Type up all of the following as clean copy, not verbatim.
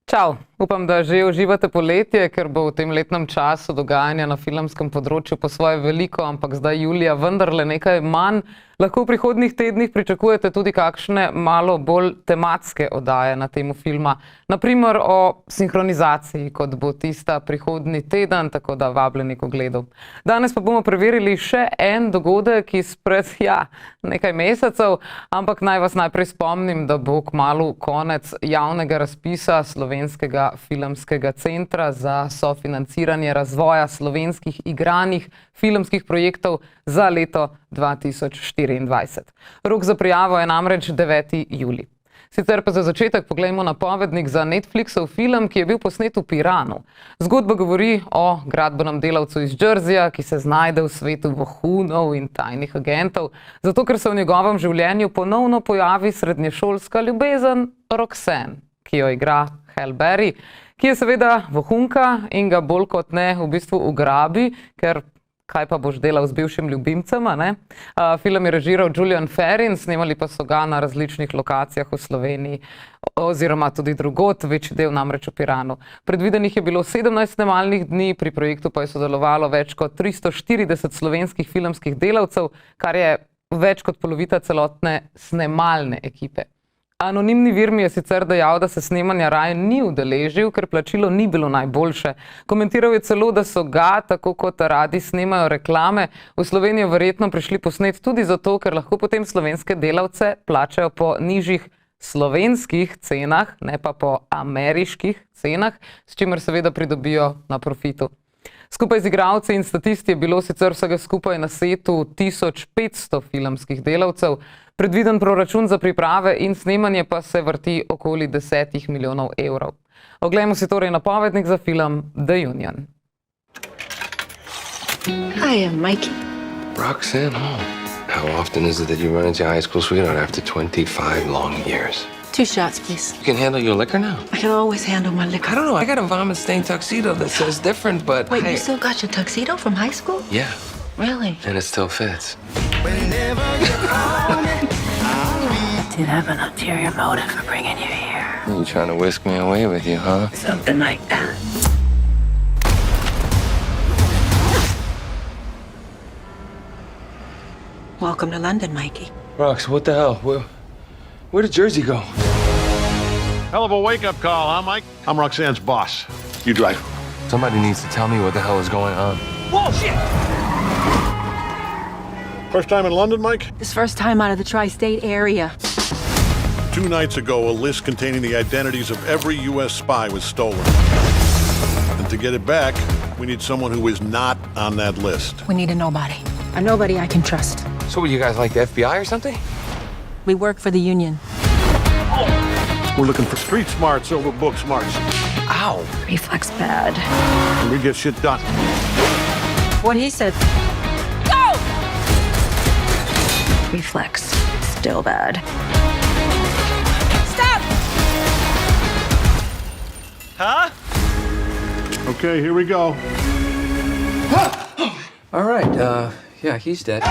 Čau, upam, da že uživate poletje, ker bo v tem letnem času dogajanja na filmskem področju po svoje veliko, ampak zdaj julija vendarle nekaj manj. Lahko v prihodnjih tednih pričakujete tudi kakšne malo bolj tematske oddaje na temu filma. Naprimer o sinhronizaciji, kot bo tista prihodnji teden, tako da vabljeni k ogledu. Danes pa bomo preverili še en dogodek izpred, nekaj mesecev, ampak naj vas najprej spomnim, da bo kmalu konec javnega razpisa Slovenskega filmskega centra za sofinanciranje razvoja slovenskih igranih filmskih projektov za leto 2024. Rok za prijavo je namreč 9. julij. Sicer pa za začetek poglejmo napovednik za Netflixov film, ki je bil posnet v Piranu. Zgodba govori o gradbenem delavcu iz Jerseyja, ki se znajde v svetu vohunov in tajnih agentov, zato ker se v njegovem življenju ponovno pojavi srednješolska ljubezen Roxanne, ki jo igra Halle Berry, ki je seveda vohunka in ga bolj kot ne v bistvu ugrabi, ker kaj pa boš delal z bivšim ljubimcem, ne? Film je režiral Julian Ferrin, snemali pa so ga na različnih lokacijah v Sloveniji oziroma tudi drugod, večji del namreč v Piranu. Predvidenih je bilo 17 snemalnih dni, pri projektu pa je sodelovalo več kot 340 slovenskih filmskih delavcev, kar je več kot polovica celotne snemalne ekipe. Anonimni vir mi je sicer dejal, da se snemanja raje ni udeležil, ker plačilo ni bilo najboljše. Komentiral je celo, da so ga, tako kot radi snemajo reklame, v Slovenijo verjetno prišli posnet tudi zato, ker lahko potem slovenske delavce plačajo po nižjih slovenskih cenah, ne pa po ameriških cenah, s čimer seveda pridobijo na profitu. Skupaj z igralci in statisti je bilo sicer vsega skupaj na setu 1500 filmskih delavcev. Predviden proračun za priprave in snemanje pa se vrti okoli 10 milijonov evrov. Oglejmo si torej napovednik za film The Union. Hi, I'm Mikey. Roxanne Hall. How often is it that you run into your high school sweetheart after 25 long years? 2 shots, please. You can handle your liquor now? I can always handle my I liquor. don't know. I got a vomit-stained tuxedo that says different, but Wait, hey. you still got your tuxedo from high school? Yeah, Really? and it still fits. Do you have an ulterior motive for bringing you here? You trying to whisk me away with you, huh? Something like that. Welcome to London, Mikey. Rox, what the hell? Where did Jersey go? Hell of a wake-up call, huh, Mike? I'm Roxanne's boss. You drive. Somebody needs to tell me what the hell is going on. Bullshit! First time in London, Mike? This first time out of the tri-state area. 2 nights ago, a list containing the identities of every U.S. spy was stolen. And to get it back, we need someone who is not on that list. We need a nobody. A nobody I can trust. So what, you guys like the FBI or something? We work for the union. We're looking for street smarts over book smarts. Ow! Reflex bad. And we get shit done. What he said. Go! Reflex. Still bad. Stop! Okay, here we go. All right, yeah, he's dead.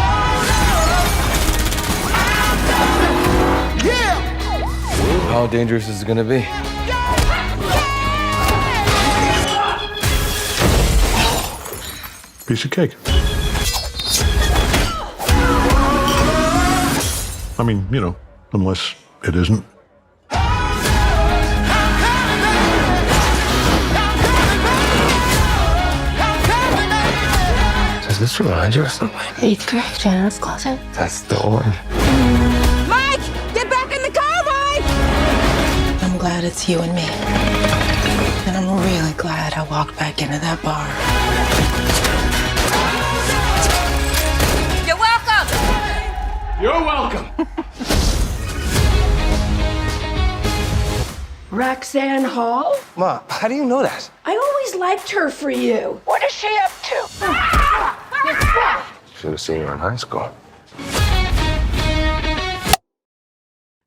How dangerous is it gonna be? Piece of cake. I mean, unless it isn't. Does this remind you of something? 8th grade, Janet's closet. That's the one. Mike! Get back in the car, Mike! I'm glad it's you and me. And I'm really glad I walked back into that bar. You're welcome! You're welcome. Roxanne Hall? Ma, how do you know that? I always liked her for you. What is she up to? Should have seen her in high school.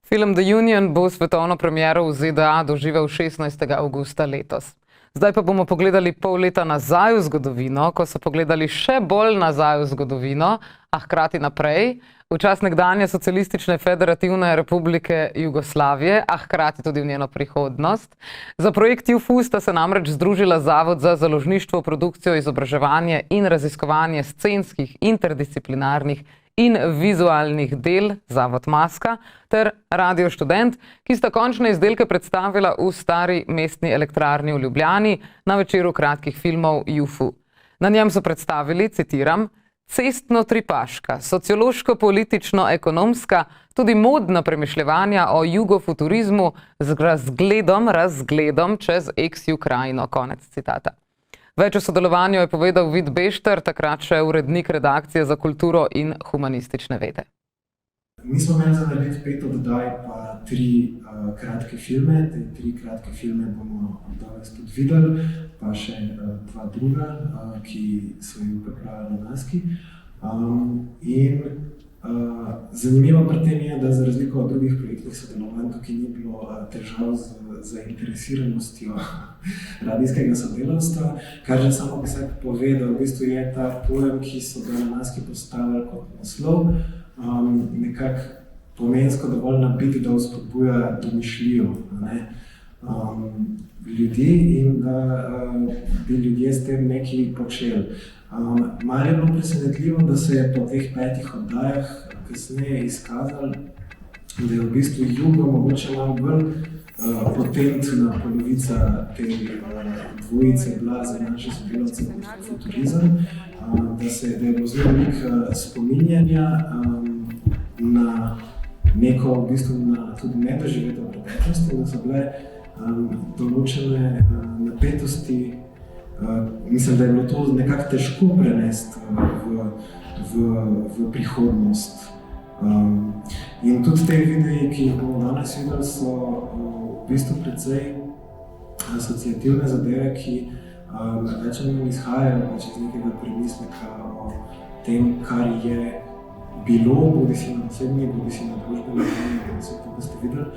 Film The Union bo svetovno premiero v ZDA doživel 16. avgusta letos. Zdaj pa bomo pogledali pol leta nazaj v zgodovino, ko so pogledali še bolj nazaj v zgodovino, a hkrati naprej, v čas nekdanje socialistične federativne republike Jugoslavije, a hkrati tudi v njeno prihodnost. Za projekt UFU sta se namreč združila Zavod za založništvo, produkcijo, izobraževanje in raziskovanje scenskih, interdisciplinarnih in vizualnih del, Zavod Maska, ter Radio Študent, ki sta končne izdelke predstavila v Stari mestni elektrarni v Ljubljani na večeru kratkih filmov UFU. Na njem so predstavili, citiram, cestno-tripaška, sociološko-politično-ekonomska, tudi modna premišljevanja o jugofuturizmu z razgledom čez ex-Ukrajino, konec citata. Več o sodelovanju je povedal Vid Bešter, takrat še urednik redakcije za kulturo in humanistične vede. Mi smo imeli za narediti 5 oddaj pa 3 kratke filme. Te 3 kratke filme bomo danes tudi videli, pa še 2 druga, ki so jih pripravili na Maski. Zanimivo pri tem je, da za razliko od drugih projektnih sodelovanj tukaj ni bilo težav z zainteresiranostjo radijskega sodelavstva, kar že samo bi se povedal, v bistvu je ta pojem, ki so ga na Maski postavili kot naslov, nekako pomensko dovolj nabit, da vzpodbuja domišljijo ljudi in da bi ljudje s tem nekaj počeli. Malo je bilo presenetljivo, da se je po teh 5 oddajah kasneje izkazalo, da je v bistvu Jugo mogoče malo bolj potentna polovica te dvojice bila za naše sodelavce kot futurizem, da je bilo zelo veliko spominjanja na neko v bistvu tudi nedoživeto preteklost, da so bile določene napetosti. Mislim, da je bilo to nekako težko prenesti v prihodnost. In tudi te videi, ki jih bomo danes videli, so v bistvu precej asociativne zadeve, ki več ali manj izhajajo iz nekega premisleka o tem, kar je bilo, bodisi na osebni, bodisi na družbeni ravni, da so to, ko ste videli.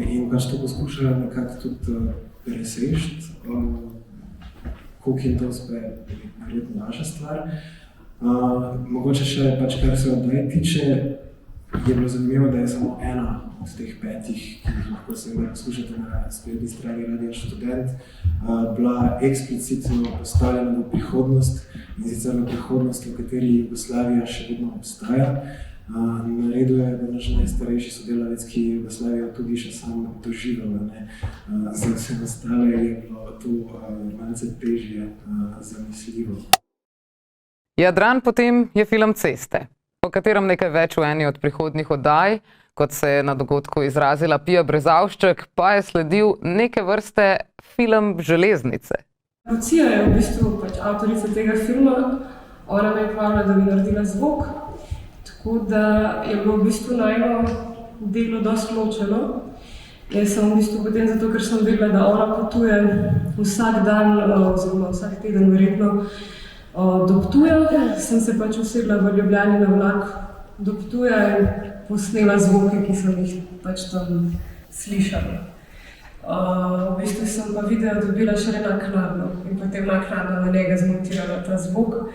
In pač to poskušajo nekako tudi presežiti. Koliko jim to uspe, verjetno naša stvar. Mogoče še, kar se oddaj tiče, je bilo zanimivo, da je samo ena od teh 5, ki jih lahko seveda poslušate na spletni strani Radio Študent, bila eksplicitno postavljena v prihodnost, in sicer v prihodnost, v kateri Jugoslavija še vedno obstaja. Na redu je, da naš najstarejši sodelavec, ki je Jugoslavijo tudi še sam doživel. Za vse ostale je bilo to malce težje zamisljivo. Jadran potem je film Ceste, o katerem nekaj več v eni od prihodnjih oddaj, kot se je na dogodku izrazila Pija Brezavšček, pa je sledil neke vrste film Železnice. Lucija je v bistvu avtorica tega filma, ona me je pravila, da bi naredila zvok. Tako da je bilo v bistvu najno delo dosti ločeno. Jaz sem v bistvu potem zato, ker sem vedela, da ona potuje vsak dan, oziroma vsak teden verjetno do Ptuja. Sem se pač usedla v Ljubljani na vlak do Ptuja in posnela zvoke, ki sem jih pač tam slišala. V bistvu sem pa video dobila šele naknadno in potem naknadno na njega zmontirala ta zvok.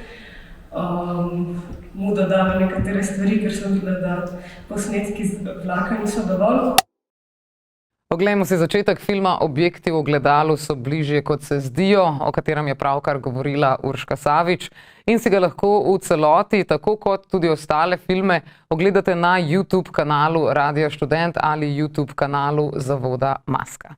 Mu dodala nekatere stvari, ker sem videla, da posnetki z vlaka niso dovolj. Poglejmo si začetek filma Objekti v ogledalu so bližje, kot se zdijo, o katerem je pravkar govorila Urška Savič, in si ga lahko v celoti, tako kot tudi ostale filme, ogledate na YouTube kanalu Radio Študent ali YouTube kanalu Zavoda Maska.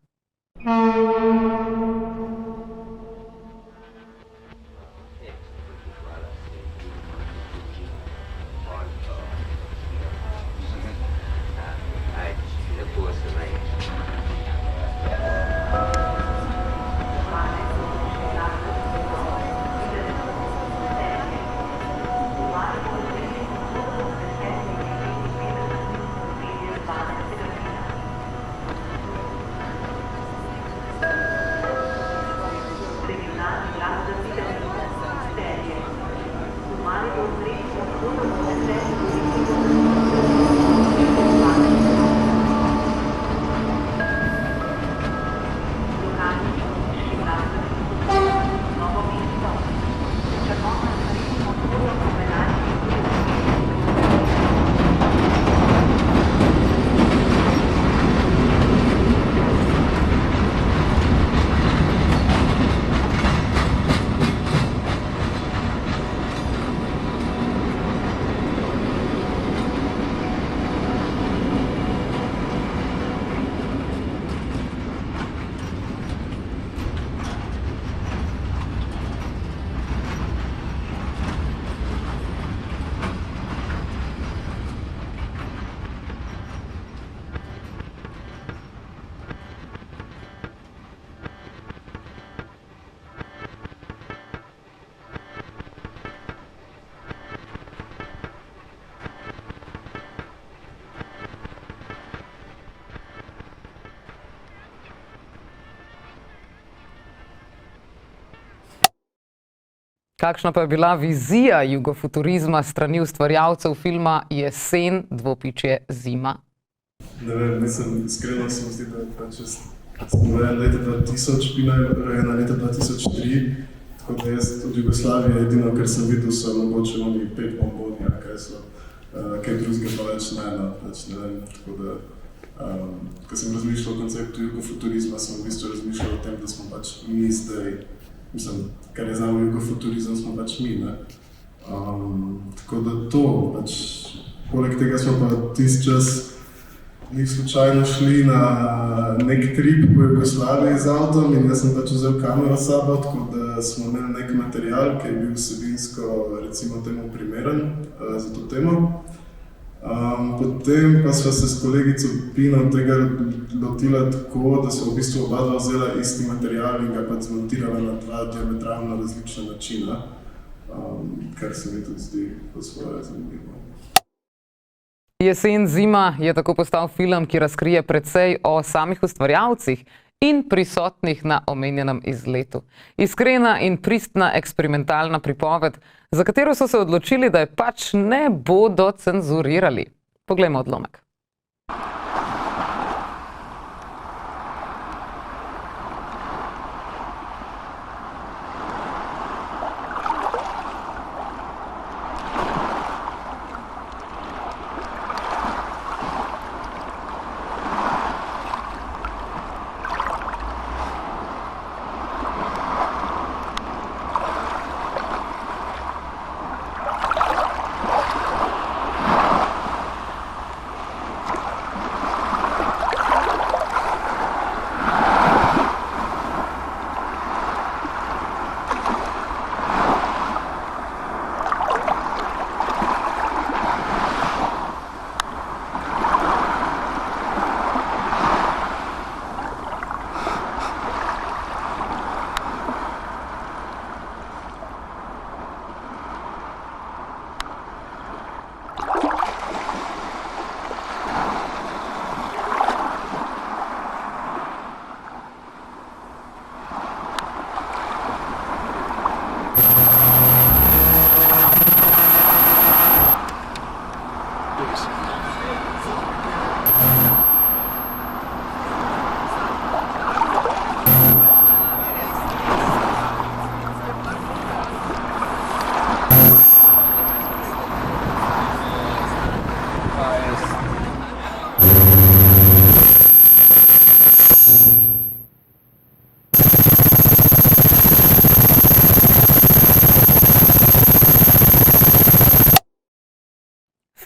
Kakšna pa je bila vizija jugofuturizma strani ustvarjalcev filma Jesen -zima? Ne vem, iskreno se mi zdi, da pač sem rojen leta 2000, Pina je rojena leta 2003, tako da jaz od Jugoslavije edino, kar sem videl, so mogoče oni 5 bomboni, kaj so, kaj drugega pa več ne, pač ne vem, tako da, ko sem razmišljal o konceptu jugofuturizma, sem v bistvu razmišljal o tem, da smo pač mi zdaj, mislim, kar je znamo jugofuturizem, smo pač mi, ne. Tako da to, pač, poleg tega smo pa tisti čas njih slučajno šli na nek trip po Jugoslaviji z avtom in jaz sem pač vzel kamero s sabo, tako da smo imeli nek material, ki je bil vsebinsko, recimo temu, primeren za to temo. Potem pa sva se s kolegico Pino tega lotila tako, da sva v bistvu oba dva vzela isti material in ga pač zmontirala na 2 diametralno različna načina, kar se mi tudi zdi po svoje zanimivo. Jesen -zima je tako postal film, ki razkrije precej o samih ustvarjalcih in prisotnih na omenjenem izletu. Iskrena in pristna eksperimentalna pripoved, za katero so se odločili, da je pač ne bodo cenzurirali. Poglejmo odlomek.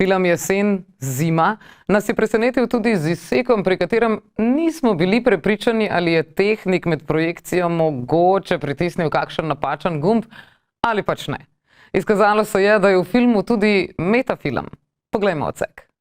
Film Jesen -zima nas je presenetil tudi z izsekom, pri katerem nismo bili prepričani, ali je tehnik med projekcijo mogoče pritisnil kakšen napačen gumb ali pač ne. Izkazalo se je, da je v filmu tudi metafilm. Poglejmo odsek.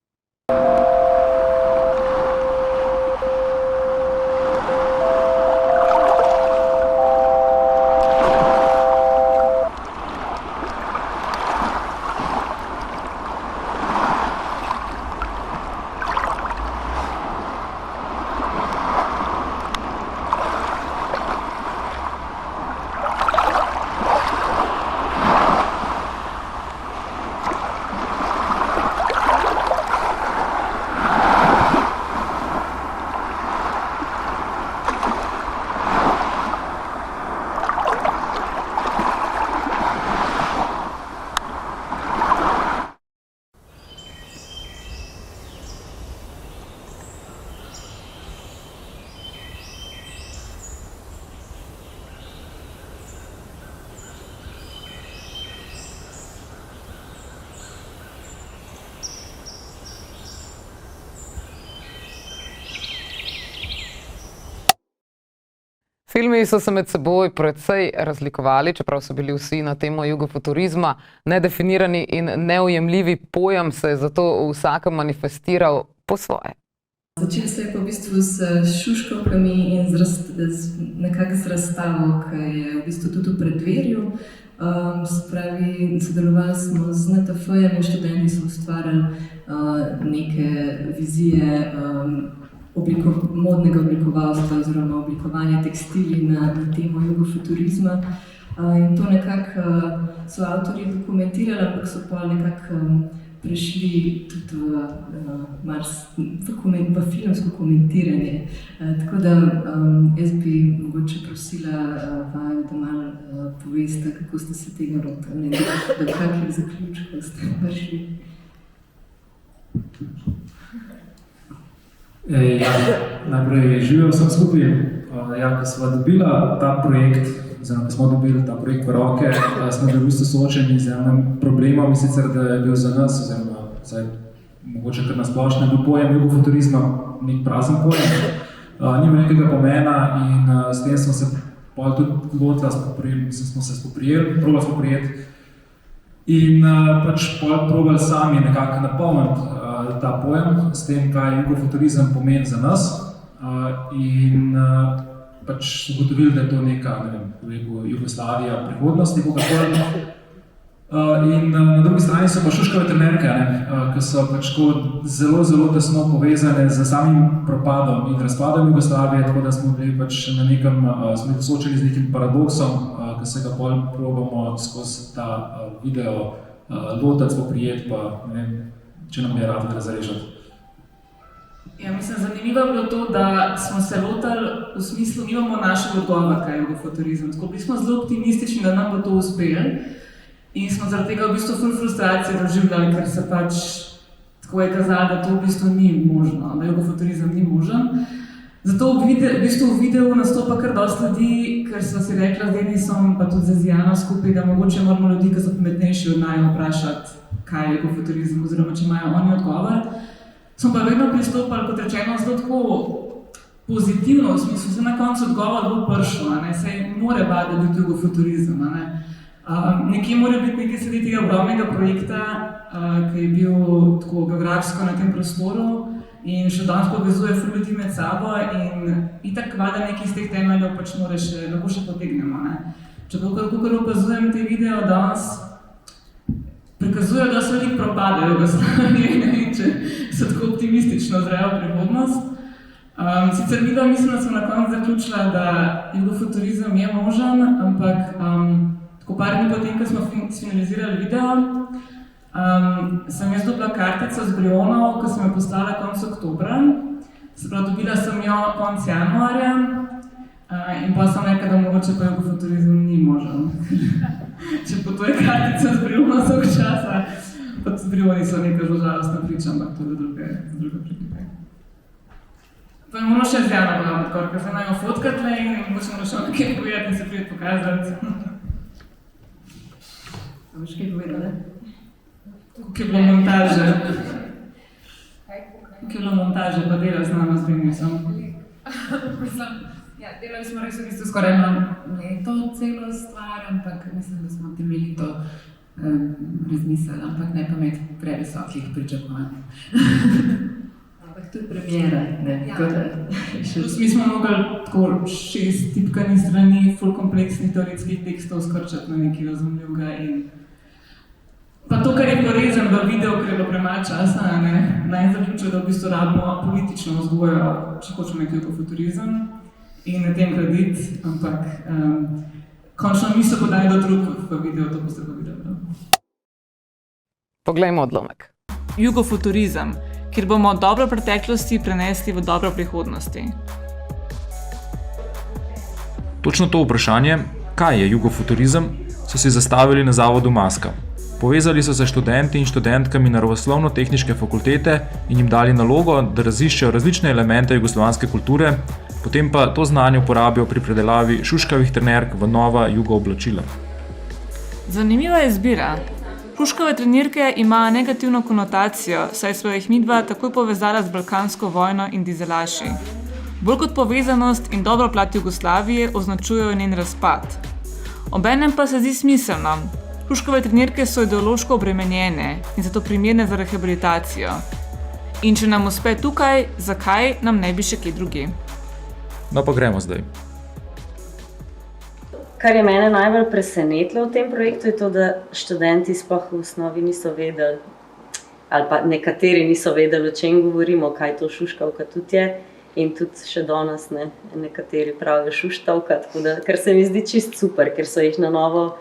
Filmi so se med seboj precej razlikovali, čeprav so bili vsi na temo jugofuturizma. Nedefinirani in neujemljivi pojem se je zato v vsakem manifestiral po svoje. Začelo se je pa v bistvu s šuškovkami in nekako z razstavo, ki je v bistvu tudi v predverju. Spravi, sodelovali smo z NTF-jem in študenti so ustvarjali neke vizije modnega oblikovalstva oziroma oblikovanja tekstili na temo jugofuturizma. In to nekako so avtorji dokumentirali, ampak so pa nekako prišli tudi v filmsko komentiranje. Tako da jaz bi mogoče prosila vaju, da malo poveste, kako ste se tega lotili, do kakih zaključkov ste prišli. Najprej živijo vsem skupaj. Ko smo dobila ta projekt, oziroma ko smo dobili ta projekt v roke, smo bili v bistvu soočeni z enim problemom, sicer da je bil za nas, oziroma mogoče kar na splošno bil pojem jugofuturizma nek prazen pojem, nima nekega pomena in s tem smo se pol tudi lotili, smo se spoprijeli, probali spoprijeti in pač pol probali sami nekako napolniti ta pojem s tem, kaj jugofuturizem pomeni za nas in pač ugotovili, da je to neka, Jugoslavija prihodnosti, in na drugi strani so pa šuškave trenerke, ki so pač zelo, zelo tesno povezane z samim propadom in razpadom Jugoslavije, tako da smo bili pač na nekem, smo bili soočeni z nekim paradoksom, ki se ga pol probamo skozi ta video lotati, spoprijeti, pa ne vem, če nam je rad razrežati. Ja, mislim, zanimivo je bilo to, da smo se lotali v smislu, mi imamo našega odgovora, kaj je jugofuturizem. Tako bili smo zelo optimistični, da nam bo to uspelo in smo zaradi tega v bistvu ful frustracije doživljali, ker se pač tako je kazalo, da to v bistvu ni možno, da jugofuturizem ni možen. Zato v bistvu v videu nastopa kar dosti ljudi, ker so si rekla z Denisom, pa tudi z Zijano skupaj, da mogoče moramo ljudi, ki so pametnejši od naju, vprašati, kaj je jugofuturizem, oziroma če imajo oni odgovor. Smo pa vedno pristopali, kot rečeno, zelo tako pozitivno, v smislu, se na koncu odgovor bo prišlo, saj mora bada biti jugofuturizem. Nekje mora biti nekaj sredi tega ogromnega projekta, ki je bil tako geografsko na tem prostoru in še danes povezuje ful ljudi med sabo in itak vada nekaj iz teh temeljev pač lahko še potegnemo. Čeprav, kakor opazujem te video danes, prikazujejo, da so veliko propadajo Jugoslavije, ne vem, če so tako optimistično zrejo prihodnost. Sicer mislim, da sem na koncu zaključila, da jugofuturizem je možen, ampak tako par dni potem, ko smo finalizirali video, sem jaz dobila kartico z Brionov, ko sem jo poslala konec oktobra. Se pravi, dobila sem jo konec januarja in pa sem rekla, da mogoče pa jugofuturizem ni možen. Če potuje kartica z Brionov vsak časa, pa z Brioni so nekaj zelo žalostna priča, ampak to je druga prilika. Pa je moramo še z Jano pogledati, ker se najmo fotkatle in mogoče moramo še nekaj povedati in se prijeti pokazati. A boš kaj povedala? Kako je bilo montaže? Kako je bilo montaže, pa dela z nama z Denisom? Ja, delali smo res v bistvu skoraj leto celo stvar, ampak mislim, da smo temeljito razmislili, ampak ne pa imeti previsokih pričakovanj. Ampak to je premiera, ne? Mi smo mogli tako 6 tipkanih strani, ful kompleksnih teoretskih tekstov skrčati na nekaj razumljivega in pa to, kar je porezen v video, ker je bilo premalo časa, naj zaključil, da v bistvu rabimo politično vzgojo, če hočemo nekaj jugofuturizem in na tem graditi, ampak končno niso podali do drug v video, to boste pa videli. Poglejmo odlomek. Jugofuturizem, kjer bomo dobro preteklosti prenesli v dobro prihodnosti. Točno to vprašanje, kaj je jugofuturizem, so si zastavili na zavodu Maska. Povezali so se študenti in študentkami naravoslovno-tehniške fakultete in jim dali nalogo, da raziščejo različne elemente jugoslovanske kulture, potem pa to znanje uporabijo pri predelavi šuškavih trenerk v nova jugo oblačila. Zanimiva je izbira. Šuškave trenirke imajo negativno konotacijo, saj so jih midva takoj povezala z balkansko vojno in dizelaši. Bolj kot povezanost in dobro plat Jugoslavije označujejo njen razpad. Obenem pa se zdi smiselno. Šuškave trenirke so ideološko obremenjene in zato primerne za rehabilitacijo. In če nam uspe tukaj, zakaj nam ne bi še kje drugi? No pa gremo zdaj. Kar je mene najbolj presenetilo v tem projektu, je to, da študenti sploh v osnovi niso vedeli, ali pa nekateri niso vedeli, o čem govorimo, kaj to šuškavka tudi je. in tudi še danes nekateri pravijo šuštovka, tako da, ker se mi zdi čist super, ker so jih na novo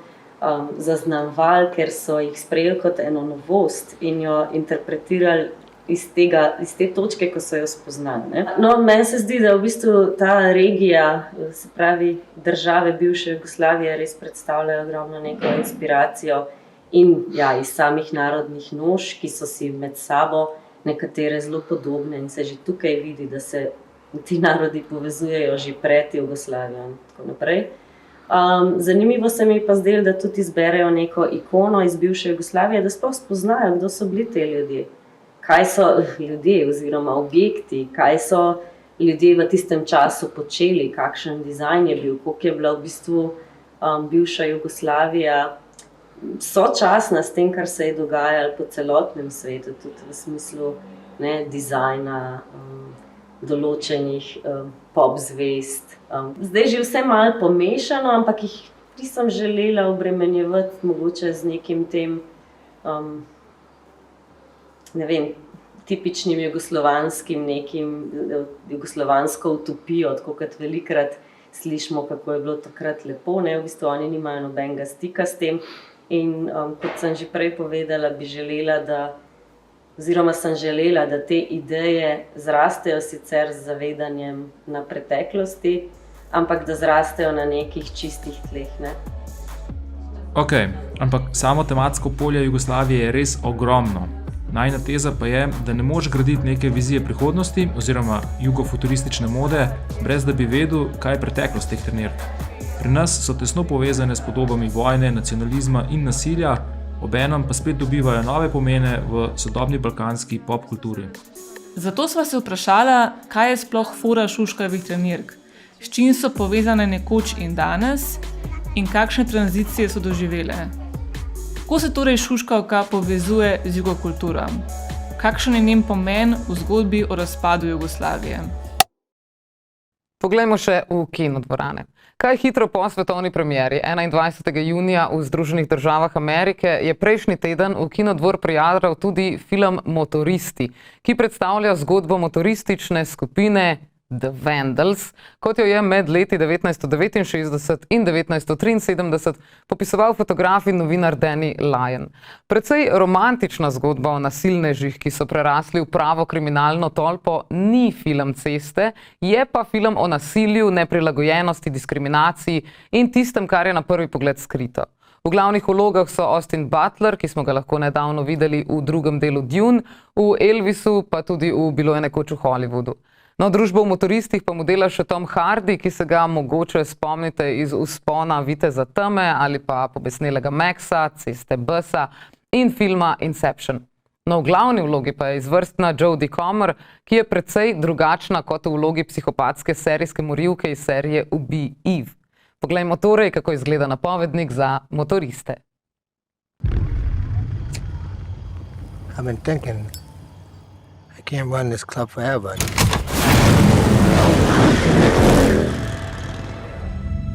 zaznamovali, ker so jih sprejeli kot eno novost in jo interpretirali iz te točke, ko so jo spoznali. Ne? No, meni se zdi, da v bistvu ta regija, se pravi države bivše Jugoslavije, res predstavljajo ogromno neko inspiracijo in ja, iz samih narodnih noš, ki so si med sabo nekatere zelo podobne in se že tukaj vidi, da se ti narodi povezujejo že pred Jugoslavijo in tako naprej. Zanimivo se mi pa zdelo, da tudi izberejo neko ikono iz bivše Jugoslavije, da sploh spoznajo, kdo so bili te ljudje. Kaj so ljudje oziroma objekti, kaj so ljudje v tistem času počeli, kakšen dizajn je bil, koliko je bila v bistvu bivša Jugoslavija sočasna s tem, kar se je dogajalo po celotnem svetu, tudi v smislu dizajna, določenih pop zvezd. Zdaj že vse malo pomešano, ampak jih nisem želela obremenjevati mogoče z nekim tem, ne vem, tipičnim jugoslovanskim jugoslovansko utopijo, tako kot velikrat slišimo, kako je bilo takrat lepo, v bistvu oni nimajo nobenega stika s tem. In kot sem že prej povedala, sem želela, da te ideje zrastejo sicer z zavedanjem na preteklosti, ampak da zrastejo na nekih čistih tleh. Ne? Ok, ampak samo tematsko polje Jugoslavije je res ogromno. Najina teza pa je, da ne moreš graditi neke vizije prihodnosti oziroma jugofuturistične mode, brez da bi vedel, kaj je preteklost teh trenirk. Pri nas so tesno povezane s podobami vojne, nacionalizma in nasilja, obenem pa spet dobivajo nove pomene v sodobni balkanski pop kulturi. Zato sva se vprašala, kaj je sploh fora šuškavih trenirk, s čim so povezane nekoč in danes in kakšne tranzicije so doživele. Kako se torej šuškavka povezuje z jugokulturo? Kakšen je njen pomen v zgodbi o razpadu Jugoslavije? Poglejmo še v kinodvorane. Kaj hitro po svetovni premieri 21. junija v Združenih državah Amerike je prejšnji teden v kinodvor prijadral tudi film Motoristi, ki predstavlja zgodbo motoristične skupine The Vandals, kot jo je med leti 1969 in 1973 popisoval fotograf in novinar Danny Lyon. Precej romantična zgodba o nasilnežih, ki so prerasli v pravo kriminalno tolpo, ni film Ceste, je pa film o nasilju, neprilagojenosti, diskriminaciji in tistem, kar je na prvi pogled skrito. V glavnih vlogah so Austin Butler, ki smo ga lahko nedavno videli v drugem delu Dune, v Elvisu, pa tudi v Bilo je nekoč v Hollywoodu. No, družbo v Motoristih pa mu dela še Tom Hardy, ki se ga mogoče spomnite iz Vzpona Viteza teme ali pa Pobesnelega Maxa, Ceste Busa in filma Inception. No, v glavni vlogi pa je izvrstna Jodie Comer, ki je precej drugačna kot v vlogi psihopatske serijske morilke iz serije Ubij Eve. Poglejmo torej, kako izgleda napovednik za Motoriste. I've been thinking, I can't run this club forever.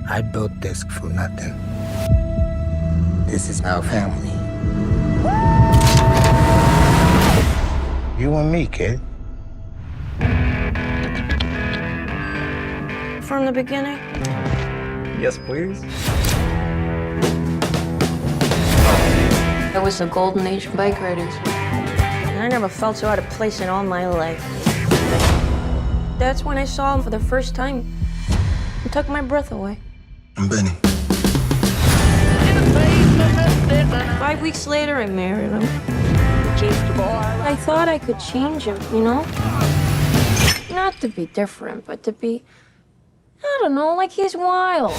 I built this from nothing. This is our family. You and me, kid. From the beginning? Yes, please. It was the golden age of bike riders. And I never felt so out of place in all my life. That's when I saw him for the first time. It took my breath away. I'm Benny. 5 weeks later, I married him. I thought I could change him, you know? Not to be different, but to be, I don't know, like he's wild.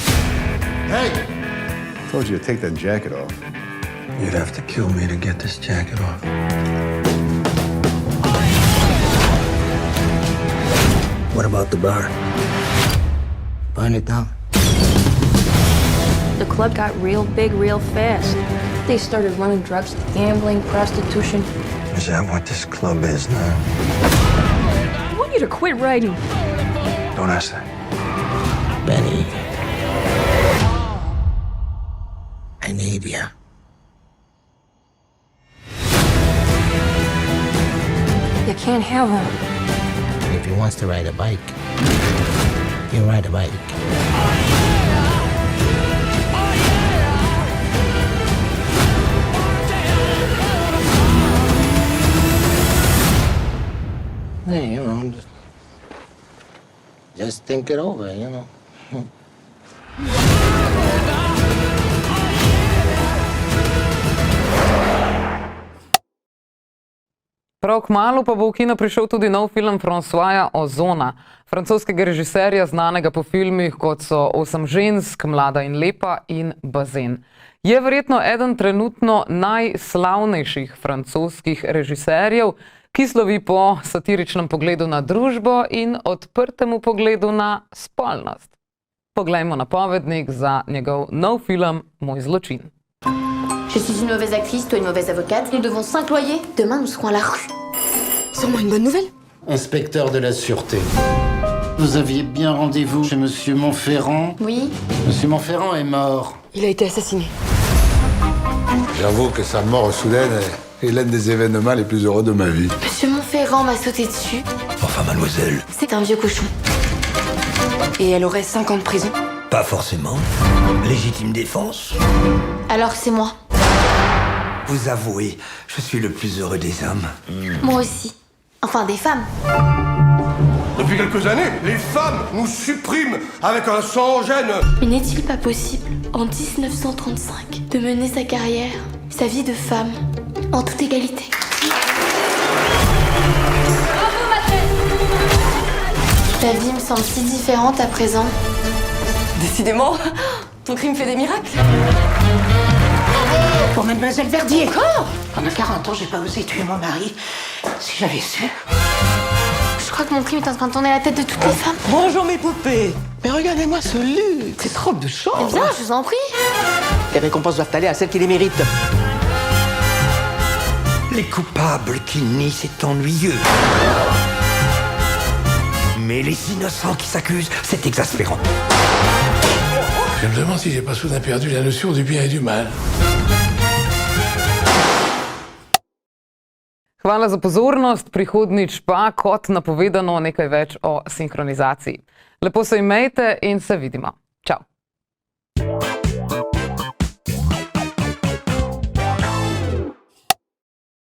Hey! I told you to take that jacket off. You'd have to kill me to get this jacket off. What about the bar? Burn it down. The club got real big real fast. They started running drugs, gambling, prostitution. Is that what this club is now? I want you to quit writing. Don't ask that. Benny. I need you. You can't have him. You If he wants to ride a bike, he'll ride a bike. Hey, you know, just think it over, you know. Prav kmalu pa bo v kino prišel tudi nov film Françoisa Ozona, francoskega režiserja, znanega po filmih kot so 8 žensk, Mlada in lepa in Bazen. Je verjetno eden trenutno najslavnejših francoskih režiserjev, ki slovi po satiričnem pogledu na družbo in odprtemu pogledu na spolnost. Poglejmo napovednik za njegov nov film Moj zločin. Je suis une mauvaise actrice, toi une mauvaise avocate. Nous devons s'imployer. Demain, nous serons à la rue. Sûrement une bonne nouvelle. Inspecteur de la Sûreté. Vous aviez bien rendez-vous chez Monsieur Montferrand? Oui. Monsieur Montferrand est mort. Il a été assassiné. J'avoue que sa mort soudaine est l'un des événements les plus heureux de ma vie. Monsieur Montferrand m'a sauté dessus. Enfin, mademoiselle. C'est un vieux cochon. Et elle aurait 5 ans de prison. Pas forcément. Légitime défense. Alors c'est moi. Vous avouez, je suis le plus heureux des hommes. Moi aussi. Enfin, des femmes. Depuis quelques années, les femmes nous suppriment avec un sang gêne. Mais n'est-il pas possible, en 1935, de mener sa carrière, sa vie de femme, en toute égalité? Bravo, maîtresse! La vie me semble si différente à présent. Décidément, ton crime fait des miracles. Pour Mademoiselle Verdier. Encore? Pendant 40 ans, j'ai pas osé tuer mon mari. Si j'avais su. Je crois que mon crime est en train de tourner la tête de toutes les femmes. Bonjour mes poupées. Mais regardez-moi ce luxe. Cette robe de chambre. Eh bien, je vous en prie. Les récompenses doivent aller à celles qui les méritent. Les coupables qui nient, c'est ennuyeux. Mais les innocents qui s'accusent, c'est exaspérant. Je me demande si j'ai pas soudain perdu la notion du bien et du mal. Hvala za pozornost, prihodnjič pa, kot napovedano, nekaj več o sinhronizaciji. Lepo se imejte in se vidimo.